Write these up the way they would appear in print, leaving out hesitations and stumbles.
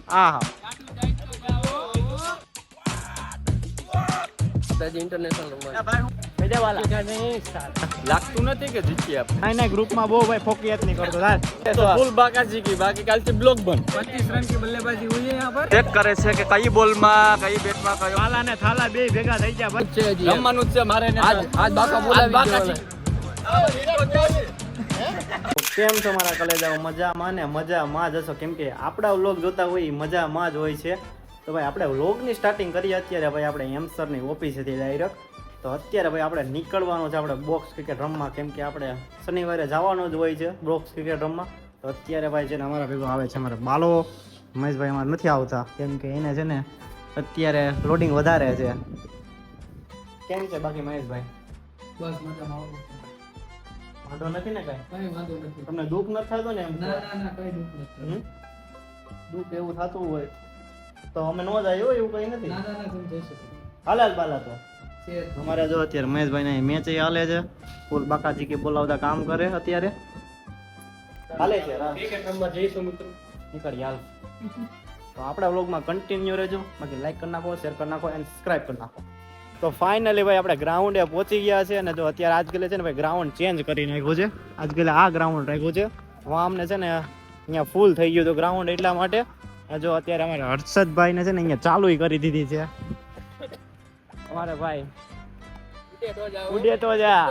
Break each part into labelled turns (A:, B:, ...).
A: હા
B: લાગતું નથી કે જીતી આપણે
A: ના ગ્રુપમાં બહુ ભાઈ ફોકિયાત નહીં કરતો
B: तो फुल बाका जीकी बाकी काल से ब्लॉक बन
C: 25 रन की बल्लेबाजी हुई है यहाँ पर।
B: ચેક કરે છે કે કઈ બોલમાં કઈ બેટમાં કયો
A: થાલા ને થાલા બે ભેગા થઈ ગયા ભાઈ
B: રમવાનું જ છે મારે ને
C: આજ બાકા બોલાવી
A: કેમ છો મારા કલેજાઓ? મજામાં ને મજામાં જ હશો, કેમ કે આપણા વ્લોગ જોતા હોય મજામાં જ હોય છે. તો ભાઈ આપણે વ્લોગની સ્ટાર્ટિંગ કરીએ અત્યારે ભાઈ આપણે હેમસરની ઓફિસેથી ડાયરેક્ટ. તો અત્યારે ભાઈ આપણે નીકળવાનું છે આપણે બોક્સ ક્રિકેટ રમવા, કેમ કે આપણે શનિવારે જવાનું જ હોય છે બોક્સ ક્રિકેટ રમવા. તો અત્યારે ભાઈ છે ને અમારા ભેગો આવે છે અમારે બાલો. મહેશભાઈ અમારે નથી આવતા કેમ કે એને છે ને અત્યારે લોડિંગ વધારે છે. કેમ છે બાકી મહેશભાઈ?
C: બસ મજામાં.
A: વાંધો નથી ને કાંઈ?
C: કઈ વાંધો નથી.
A: તમને દુઃખ નથી થતું ને એમ?
C: ના કઈ દુઃખ નથી.
A: દુઃખ એવું થતું હોય તો અમે ન જાય એવું કઈ નથી.
C: ના તમે જઈ શકો.
A: હાલાલ બાલા તો
C: છે
A: અમારે જો અત્યારે મહેશભાઈ ને મેચ હાલે છે, ફૂલ બાકાજી કે બોલાવતા કામ કરે અત્યારે હાલે છે.
C: ક્રિકેટ રમવા જઈશું મિત્રો.
A: નીકળી હાલ. તો આપણા વ્લોગમાં કન્ટિન્યુ રહેજો, બાકી લાઈક કરી નાખો, શેર કરી નાખો એન્ડ સબસ્ક્રાઇબ કરી નાખો. તો ફાઇનલી ભાઈ આપણે ગ્રાઉન્ડે પહોંચી ગયા છે અને જો અત્યારે આજકાલે છે ને ભાઈ ગ્રાઉન્ડ ચેન્જ કરી નાખ્યું છે. આજકાલે આ ગ્રાઉન્ડ રાખ્યું છે, અમને છે ને અહીંયા ફૂલ થઈ ગયું હતું ગ્રાઉન્ડ, એટલા માટે જો અત્યારે અમારે હર્ષદભાઈ ને છે ને અહીંયા ચાલુ કરી દીધી છે. અમારે ભાઈ ઉડે તો જા.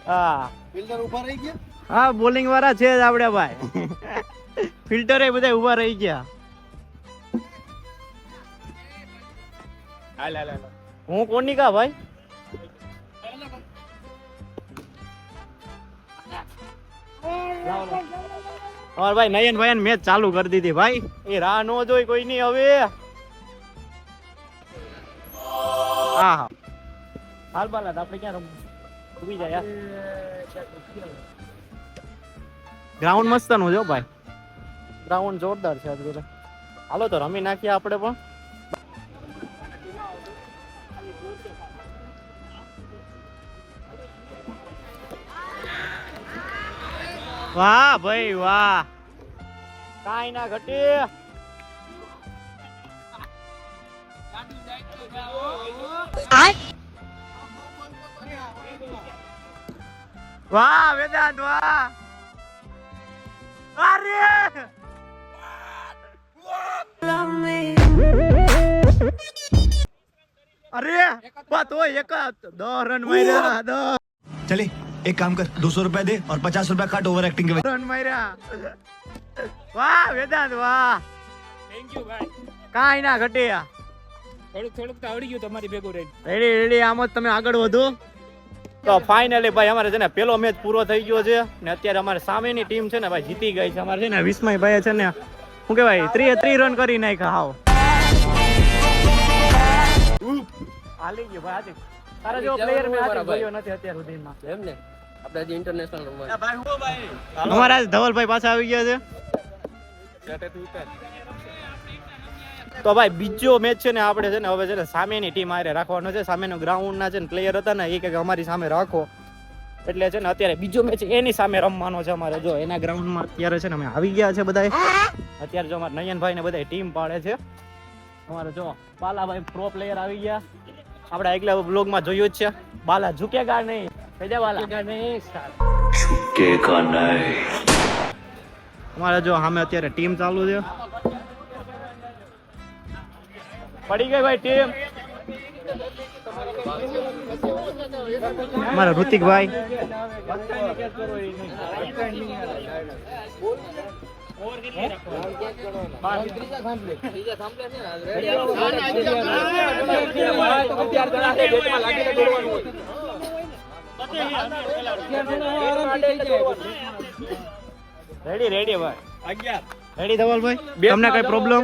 A: હા
C: ફિલ્ડર ઊભા રહી ગયા.
A: હા બોલિંગ વાળા છે જ આપણે ભાઈ. ફિલ્ટર એ બધા ઉભા રહી ગયા. હું કોની કા ભાઈ? और भाई नयन भाई मैच चालू कर दी थी भाई, ये राह नो जोई कोई नहीं હવે. હા હાલ બાલા આપણે ક્યાં રમવું? ઉભી જાય યાર. ગ્રાઉન્ડ મસ્ત નું જો ભાઈ, ગ્રાઉન્ડ જોરદાર છે આજે. હાલો તો રમી નાખીએ આપણે પણ. વાહ ભાઈ વાહ, કાઈ ના ઘટે. વાહ વેદાંત વાહ. અરે અરે બાત હોય એક 10 રન માર્યા. 10
D: चले एक काम कर 200 रुपए दे और 50 रुपए काट ओवर एक्टिंग के
A: રન માર્યા. વાહ વેદાંત વાહ.
B: થેન્ક યુ ભાઈ.
A: કાઈ ના ઘટે.
B: થોડુંક તો આવડી ગયું તમારી ભેગું રહી.
A: રેડી આમ જ તમે આગળ વધો. તો ફાઇનલી ભાઈ અમારે છે ને પેલો મેચ પૂરો થઈ ગયો છે ને અત્યારે અમારે સામેની ટીમ છે ને ભાઈ જીતી ગઈ છે. અમારે છે ને વિસ્મય ભાઈ છે ને શું કહેવાય 3 રન કરી નાખ્યા. હાવ હાલી ગયો ભાઈ. આજે તારા જેવો પ્લેયર મેં આજે જોયો નથી અત્યાર સુધીમાં.
C: એમ ને આપણે જે ઇન્ટરનેશનલ રમવા.
B: ભાઈ હો ભાઈ
A: અમારા ધવલભાઈ પાછા આવી ગયા છે. તો ભાઈ બીજો મેચ છે ને આપણે છે ને હવે છે ને સામેની ટીમ આરે રાખવાનો છે. સામેનો ગ્રાઉન્ડ ના છે ને પ્લેયર હતા ને એ કે અમારી સામે રાખો, એટલે છે ને અત્યારે બીજો મેચ એની સામે રમવાનો છે અમારે. જો એના ગ્રાઉન્ડમાં અત્યારે છે ને અમે આવી ગયા છે બધા. અત્યારે જો અમારે નયનભાઈ ને બધા ટીમ પાડે છે. અમારે જો બાલાભાઈ પ્રો પ્લેયર આવી ગયા. આપણે આગલા બ્લોગમાં જોયું જ છે. બાલા ઝુકેગા નહીં, કહેજે બાલા નહીં.
D: ઝુકેગા નહીં.
A: અમારે જો સામે અત્યારે ટીમ ચાલુ છે. પડી ગઈ ભાઈ ટીમ. અમારા ઋતિકભાઈ રેડી ભાઈ. રેડી ધવલભાઈ, તમને કઈ પ્રોબ્લેમ?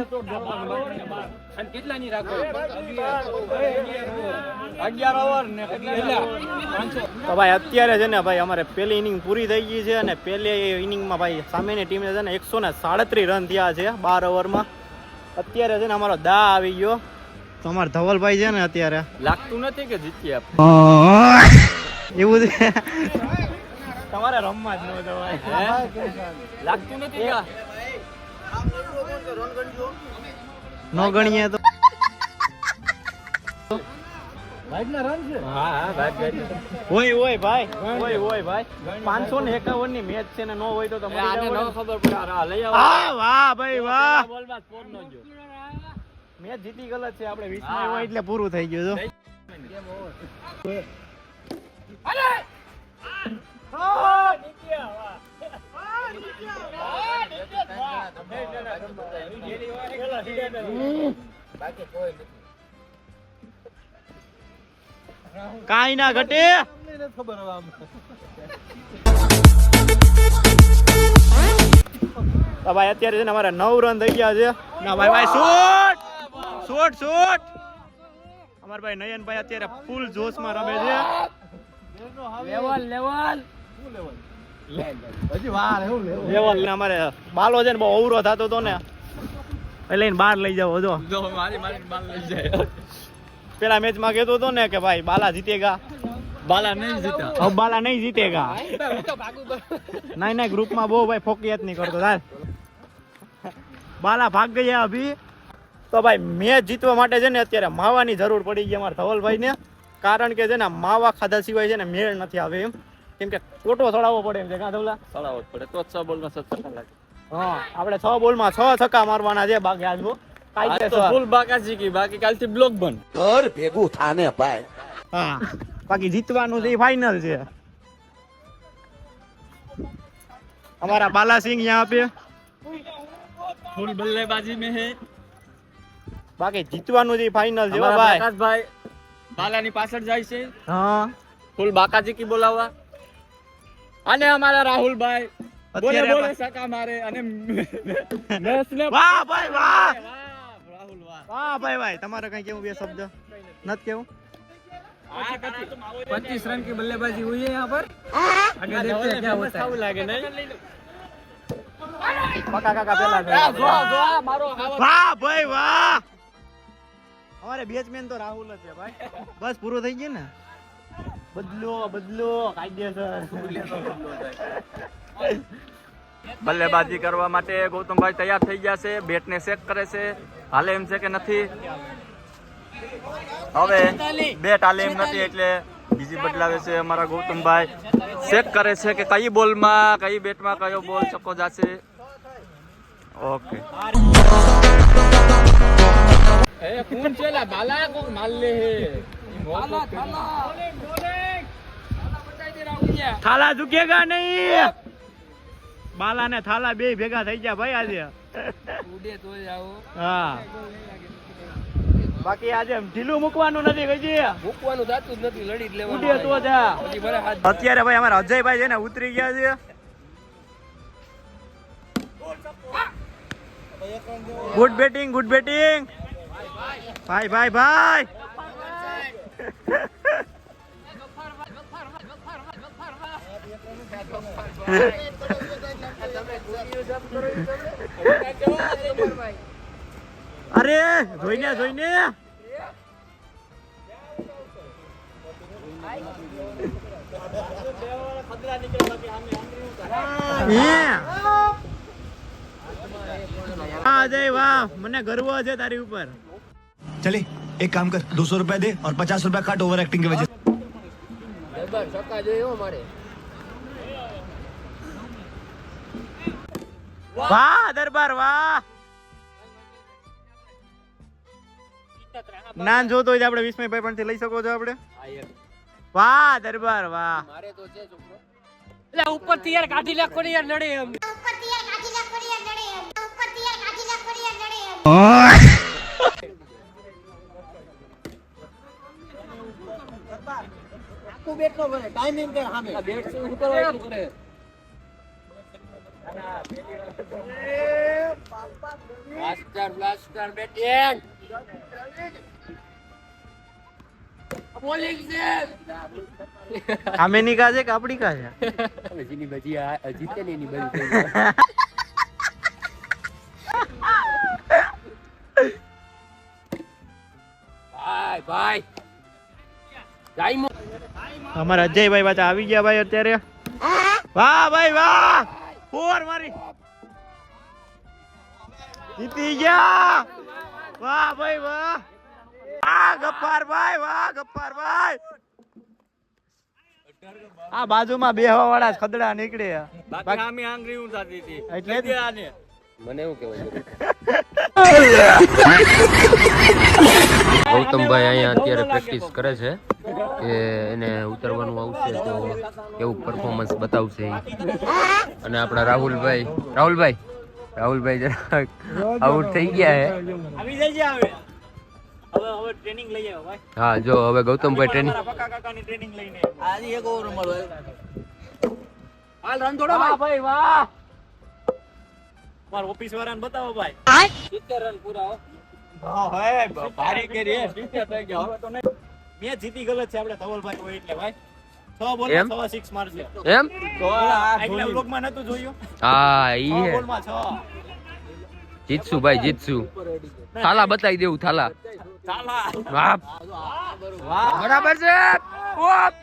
B: અને કેટલાની રાખો? 11 ઓવર ને
A: તો ભાઈ અત્યારે છે ને ભાઈ અમારે પહેલી ઇનિંગ પૂરી થઈ ગઈ છે અને પહેલી ઇનિંગમાં ભાઈ સામેની ટીમે છે ને 137 રન થયા છે 12 ઓવરમાં. અત્યારે છે ને અમારો દા આવી ગયો. તો અમારા ધવલભાઈ છે ને અત્યારે
B: લાગતું નથી કે જીતી આપણે.
A: એવું છે. તમારે રમવા જ ન દવાય.
B: લાગતું નથી કે
A: નો ગણીએ તો
C: વાઇડના રન છે.
A: હોય ભાઈ હોય ભાઈ 551 ની મેચ છે ને નો હોય તો તમારે
B: આને ન ખબર પડે આ લઈ આવો
A: વાહ ભાઈ વાહ
B: બોલમાં સ્કોર નો જો
A: મેચ જીતી ગલત છે આપણે 20 માં હોય એટલે પૂરું થઈ ગયું જો કાઈ ના ઘટે
C: તમને નથી ખબર હવે આમ.
A: તો ભાઈ અત્યારે છે ને અમારા 9 રન થઈ ગયા છે ના ભાઈ શોટ અમાર ભાઈ નયનભાઈ અત્યારે ફૂલ જોશમાં રમે છે
C: હજી વાર એવું લેવું.
A: લેવલ ને અમારે બાલો છે ને બહુ અવરો થતો હતો ને એ લઈને બહાર લઈ જાવ જો
B: જો મારી બાલ લઈ જાય
A: પેલા મેચમાં કહેતો હતો ને કે ભાઈ બાલા જીતેગા
B: બાલા નહીં જીતા
A: अब बाला नहीं जीतेगा नहीं ग्रुपમાં બહુ ભાઈ ફોકિયત નહીં કરતો ચાલ બાલા ભાગ ગયા અભી તો ભાઈ મેચ જીતવા માટે છે ને અત્યારે માવાની જરૂર પડી ગઈ અમારા ધવલભાઈ ને કારણ કે છે ને માવા ખાધા સિવાય છે ને મેળ નથી આવે એમ કેમ કે કોટો ચડાવવો પડે એમ છે કાં ધવલા
B: સળાવો જ પડે તો જ 6 બોલમાં 7 છક્કા લાગે
A: હા આપણે 6 બોલમાં 6 છક્કા મારવાના છે બાકી આજ
B: આજ તો ફૂલ બાકાજી કી બાકી કાલથી બ્લોક બંધ
E: ઘર ભેગું થાને ભાઈ.
A: હા બાકી જીતવાનું છે ફાઇનલ છે हमारा बाला सिंह यहाँ पे
B: ફૂલ બલ્લેબાજી में है
A: બાકી જીતવાનું છે ફાઇનલ છે
B: हमारा
A: ભાઈ
B: પ્રકાશભાઈ બાલાની પાછળ જાય છે
A: હા
B: ફૂલ બાકાજી કી બોલાવવા અને અમારા રાહુલભાઈ બોલે
A: અત્યારે
B: બોલે સકા મારે અને મેચને
A: વાહ ભાઈ વાહ
B: રાહુલ વાહ
A: વાહ ભાઈ ભાઈ તમારે કઈ કેવું બે શબ્દ નથી કેવું
C: 25 रन की बल्लेबाजी हुई है यहाँ पर. आगे देखते हैं क्या होता है.
B: લાગે નહીં
A: પકા કાકા પેલા
B: મારો
A: વાહ ભાઈ વાહ અમારે બેટ્સમેન તો રાહુલ જ છે ભાઈ બસ પૂરું થઈ ગયું ને બદલો કાયદેસર
B: બલ્લેબાજી કરવા માટે ગૌતમભાઈ તૈયાર થઈ ગયા છે બેટને ચેક કરે છે હાલે એમ છે કે નથી હવે બેટ હાલે એમ નથી એટલે બીજી બદલાવે છે અમારા ગૌતમભાઈ ચેક કરે છે કે કઈ બોલમાં કઈ બેટમાં કયો બોલ છક્કો જશે ઓકે એ કોણ ચેલા બાલા કોક માલ લે હે
A: થાલા ઝુકેગા નહીં બાલા ને થાલા બે ભેગા થઈ ગયા ભાઈ આજે હા બાકી આજે ઢીલું મૂકવાનું નથી કઈ
C: મૂકવાનું થતું જ નથી. લડી જ લેવાનું.
A: ઉડે તો જા
C: પછી ભલે હાથ.
A: અત્યારે ભાઈ અમારા અજયભાઈ છે ને ઉતરી ગયા છે ગુડ બેટિંગ ભાઈ ભાઈ ભાઈ અરે જોઈને અજય વાહ મને ગર્વ છે તારી ઉપર
D: चले एक काम कर 200 रुपए दे और 50 रुपए काट ओवर एक्टिंग की वजह से।
C: દરબાર છક્કા જોઈએ હો મારે.
A: વાહ દરબાર વાહ જ્ઞાન જોતો હોય તો આપણે વિસ્મયભાઈ પણ લઈ શકો છો આપણે વાહ દરબાર વાહ
C: મારે તો છે છોકરો.
F: એટલે ઉપરથી યાર કાઢી લે કોની યાર નડે એમ
C: આખું બેટ નો ભરે. ટાઈમિંગ કે સામે. આ બેટ શું ઉપર હોય એટલું કરે. Blaster batting. બોલિંગ છે.
A: આમેની કા છે કે આપણી કા છે
C: જેની બજી આ જીતે ને એની બજી. ભાઈ ભાઈ ટાઈમ.
A: અમારા અજયભાઈ પાછા આવી ગયા ભાઈ અત્યારે વાહ ભાઈ વાહ ફોર મારી જીતી ગયા
B: વાહ ભાઈ વાહ, વાહ ગફ્ફારભાઈ, વાહ ગફ્ફારભાઈ. આ બાજુમાં બેહવા વાળા ખદડા નીકળે બાકી આમી આંગળી ઊંચાતી હતી એટલે જ આને
E: મને એવું કેવું
G: ગૌતમભાઈ અહીંયા અત્યારે પ્રેક્ટિસ કરે છે કે એને ઉતરવાનું આવશે તો કેવું પરફોર્મન્સ બતાવશે ઈ. અને આપણા રાહુલભાઈ જરાક આઉટ થઈ ગયા છે.
B: આવી જઈએ હવે ટ્રેનિંગ લઈ આવ્યો ભાઈ.
G: હા જો હવે ગૌતમભાઈ ટ્રેનિંગ
B: પક્કા કાકાની ટ્રેનિંગ લઈને આજે એક ઓવર રમાડો હાલ રન થોડો ભાઈ વાહ. માર ઓફિસ વાળાને બતાવો ભાઈ 70 રન પૂરા હો. હા હે ભારી કરી 70 થઈ ગયા હવે તો નહીં. મેચ જીતી ગયો છે આપણે ધવલભાઈ હોય એટલે ભાઈ 6 બોલ
G: એમ?
B: 6 6 મારશે
G: એમ
B: તો આગલા વ્લોગમાં નતું જોયું.
G: હા ઈ
B: 6
G: હે
B: બોલમાં 6
G: જીતશું ભાઈ જીતશું. થાલા બતાવી દેવું થાલા.
B: ચાલા
G: વાહ
B: વાહ
G: બરાબર છે. ઓપ!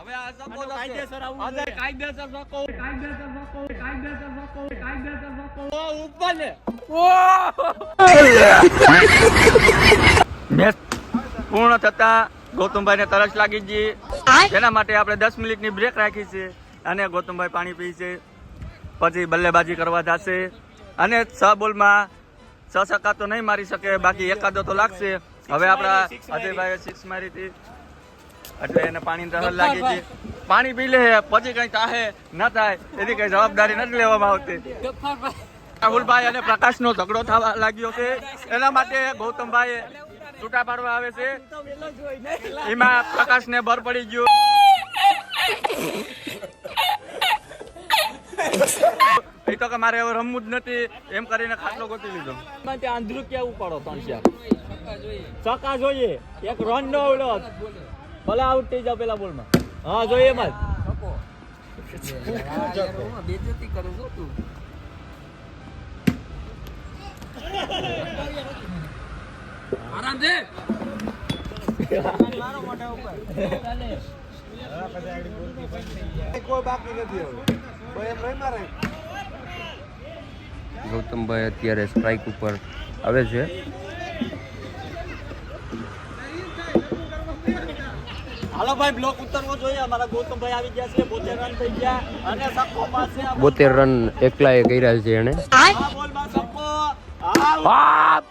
G: હવે આ સપોઝ
B: કાયદેસર આવું જોઈએ.
G: કાયદેસર સકો ઉપર ને
B: મેચ પૂર્ણ થતા ગૌતમભાઈને તરસ લાગી ગઈ, જેના માટે આપણે 10 મિનિટની બ્રેક રાખી છે અને ગૌતમભાઈ પાણી પી છે, પછી બલ્લેબાજી કરવા જશે અને 6 બોલમાં 6 છક્કા તો નહીં મારી શકે, બાકી એકાદો તો લાગશે. હવે આપણા અજયભાઈએ 6 મારી હતી એટલે એને પાણી તરસ લાગી છે. પાણી પી લે પછી કઈ થાય ના થાય એની કઈ જવાબદારી નથી લેવામાં આવતી. રાહુલભાઈ અને પ્રકાશનો ઝઘડો થવા લાગ્યો છે, એના માટે ગૌતમભાઈ છૂટા પાડવા આવે છે. એમાં પ્રકાશને બર પડી ગયો. એ તો કે મારે હવે રમવું જ નથી એમ કરીને ખાટલો ગોતી લીધો. આંધ્રું ક્યાં ઉપાડો 3 ચકા જોઈએ, એક રન નો આવડો ભલે આઉટ થઈ જાવ પેલા બોલમાં. હા જોઈએ એમ જ.
C: બેજતી કરે છો તું. આરામ દે.
G: ગૌતમભાઈ અત્યારે સ્ટ્રાઇક ઉપર આવે છે.
B: હાલો ભાઈ બ્લોક ઉતરવો જોઈએ. અમારા ગૌતમભાઈ આવી ગયા છે, 72 રન થઈ ગયા અને સક્કો પાસે
G: 72 રન એકલાએ કર્યા છે એને.
B: આ બોલમાં સક્કો.
G: બાપ!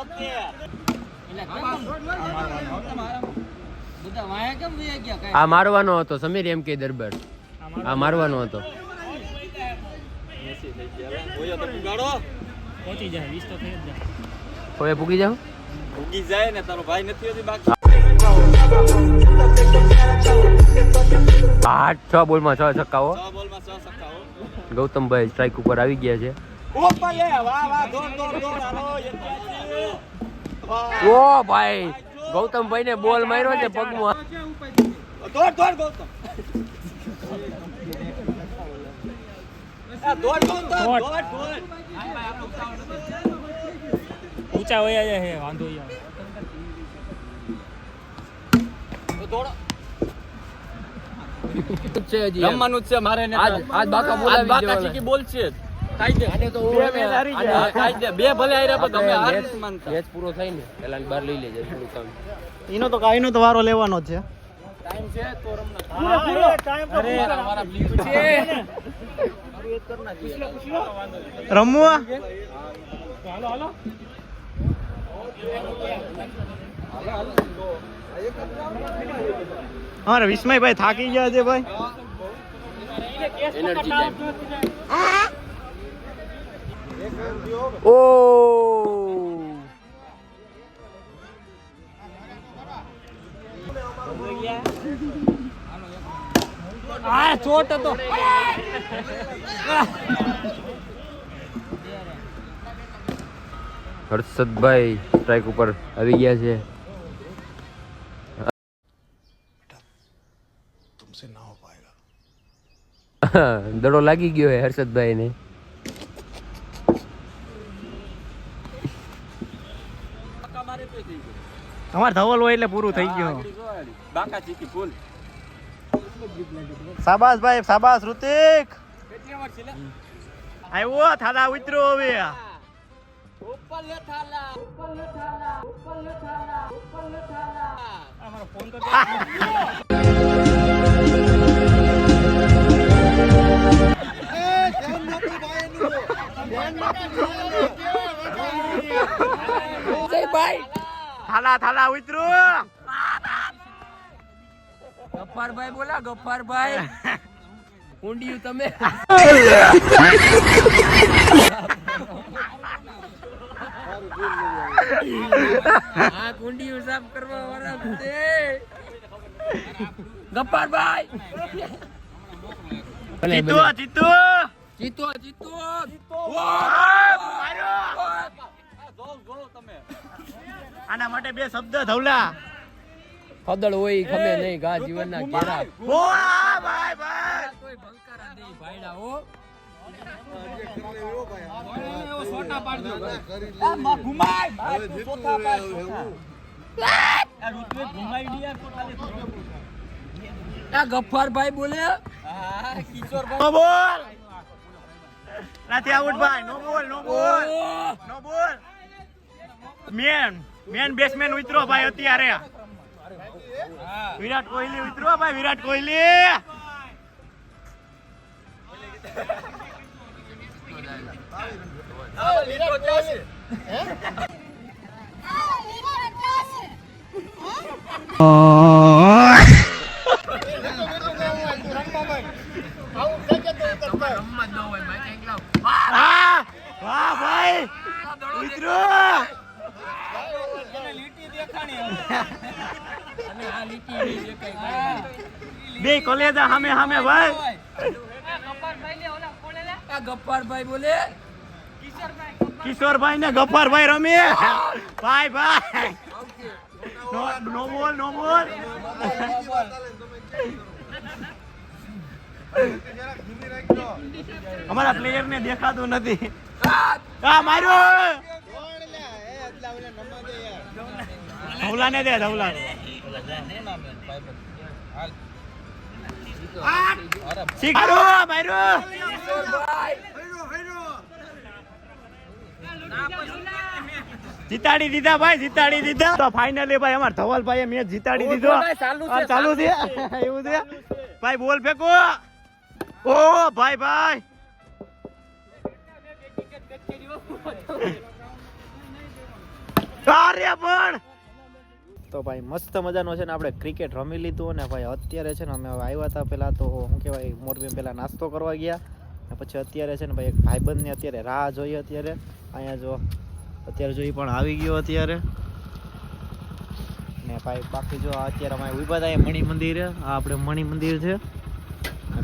B: ઓકે
C: બધા વાયા કેમ વયા ગયા કાંઈ?
G: આ મારવાનો હતો સમીર એમ કે દરબાર. આ મારવાનો હતો.
B: ઓયો તો ગાડો
F: પહોંચી જાય 20 તો થઈ જ જાય.
G: હવે પૂગી જાવ.
B: ઉગી જાય ને તારો ભાઈ નથી હોતી બાકી.
G: 6 બોલમાં 6 છક્કાઓ.
B: 6 બોલમાં 6 છક્કાઓ.
G: ગૌતમભાઈ સ્ટ્રાઇક ઉપર આવી ગયા છે.
B: ઓપા લે વાહ વાહ દોડ દોડ દોડ હાલો 81. વાહ
G: ઓ ભાઈ ગૌતમભાઈ ને બોલ માર્યો છે પગમાં.
B: દોડ દોડ ગૌતમ. આ દોડ ગૌતમ દોડ દોડ.
F: ઊંચા વયા જાય હે વાંધો ઈ આવે.
B: તો દોડો.
G: છે હજી
B: રમવાનું જ છે મારે ને.
G: આજ બાકા બોલાવી
B: બાકા
G: દેવાના.
B: ચીકી બોલ છે. કાયદે.
G: આને તો
B: બે મેચ હારી ગયા. કાયદે બે ભલે હાર્યા પણ તમે હાર નથી માનતા.
G: મેચ પૂરો થાય ને પેલા બહાર લઈ લેજે થોડું કામ.
A: એનો તો કાઈનો તો વારો લેવાનો જ છે.
B: ટાઈમ છે તો રમના.
A: પૂરો ટાઈમ તો
B: અમારા પ્લીઝ છે.
A: રમવા અરે વિસ્મયભાઈ થાકી ગયા છે ભાઈ.
G: Energy time. ઓ
F: આ ચોટ હતો.
G: હર્ષદભાઈ સ્ટ્રાઇક ઉપર આવી ગયા છે. દડો લાગી ગયો હે હર્ષદભાઈ ને.
A: અમાર ધવલ હોય એટલે પૂરું થઈ ગયું.
B: બાકા ચીકી ફૂલ.
A: શાબાશ ભાઈ, શાબાશ ઋતિક. આવ્યો થાલા ઉતરો હવે. થાલા થાલા ઉતરો.
G: ગફ્ફારભાઈ બોલા, ગફ્ફારભાઈ ઊંડિયું તમે. આ કુંડિયું સાફ કરવા વાળા છે ગફ્ફારભાઈ.
A: જીતો જીતો
G: જીતો જીતો.
A: આના માટે બે શબ્દ ધવલા.
G: ફદળ હોય ખમે નહીં ઘા જીવનના ઘેરા.
A: વાહ ભાઈ ભાઈ.
G: કોઈ ભંકારા નહીં ભાઈડા હો. આ ગફ્ફારભાઈ બોલે.
A: નો બોલ. નથી આઉટ ભાઈ. નો બોલ, નો બોલ, નો બોલ. મેન બેટ્સમેન ઉતરો ભાઈ અત્યારે. વિરાટ કોહલી ઉતરો ભાઈ, વિરાટ કોહલી. વાહ ભાઈ ઉતરો. બે કોલેજા સામે સામે ભાઈ.
G: આ ગફ્ફારભાઈ બોલે.
A: કિશોરભાઈ ને ગફ્ફારભાઈ રમે. ભાઈ ભાઈ. નો બોલ, નો બોલ. અમારા પ્લેયર ને દેખાતું નથી. આ માર્યો. ધવલા ને દે, ધવલા. જીતાડી દીધા ભાઈ, જીતાડી દીધા. તો ફાઇનલી ભાઈ અમાર ધવલભાઈએ મેચ જીતાડી દીધો. ચાલુ છે એવું છે ભાઈ. બોલ ફેંકો. ઓ ભાઈ ભાઈ. અરે પણ તો ભાઈ મસ્ત મજાનો છે ને આપણે ક્રિકેટ રમી લીધું ને ભાઈ અત્યારે છે ને અમે આવ્યા હતા પેલા તો શું કહેવાય મોરબી પેલા નાસ્તો કરવા ગયા ને પછી અત્યારે છે ને ભાઈ એક ભાઈબંધને અત્યારે રાહ જોઈએ. અત્યારે અહીંયા જો અત્યારે જો એ પણ આવી ગયો અત્યારે ને ભાઈ. બાકી જો અત્યારે અમે ઉભા હતા મણિ મંદિર. આ આપણે મણિ મંદિર છે.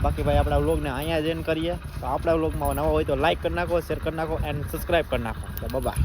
A: બાકી ભાઈ આપણા વ્લોગને અહીંયા જ એન્ડ કરીએ. તો આપણા વ્લોગમાં નવા હોય તો લાઈક કરી નાખો, શેર કરી નાખો એન્ડ સબસ્ક્રાઈબ કરી નાખો. તો બાય.